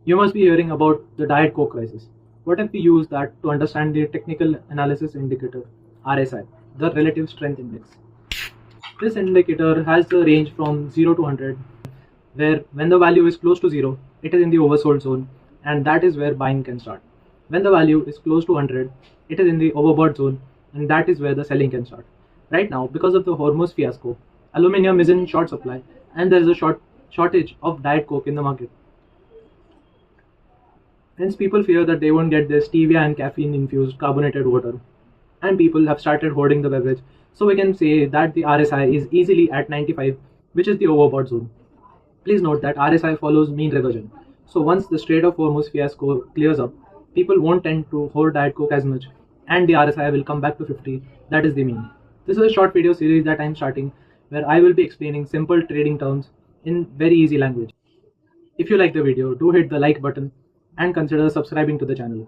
You must be hearing about the Diet Coke crisis. What if we use that to understand the technical analysis indicator, RSI, the relative strength index? This indicator has the range from 0 to 100, where when the value is close to 0, it is in the oversold zone, and that is where buying can start. When the value is close to 100, it is in the overbought zone, and that is where the selling can start. Right now, because of the Hormuz fiasco, aluminium is in short supply, and there is a shortage of Diet Coke in the market. Hence, people fear that they won't get this stevia and caffeine infused carbonated water, and people have started hoarding the beverage. So we can say that the RSI is easily at 95, which is the overbought zone. Please note that RSI follows mean reversion. So once the Strait of Hormuz fiasco clears up, people won't tend to hoard Diet Coke as much, and the RSI will come back to 50. That is the mean. This is a short video series that I am starting, where I will be explaining simple trading terms in very easy language. If you like the video, do hit the like button and consider subscribing to the channel.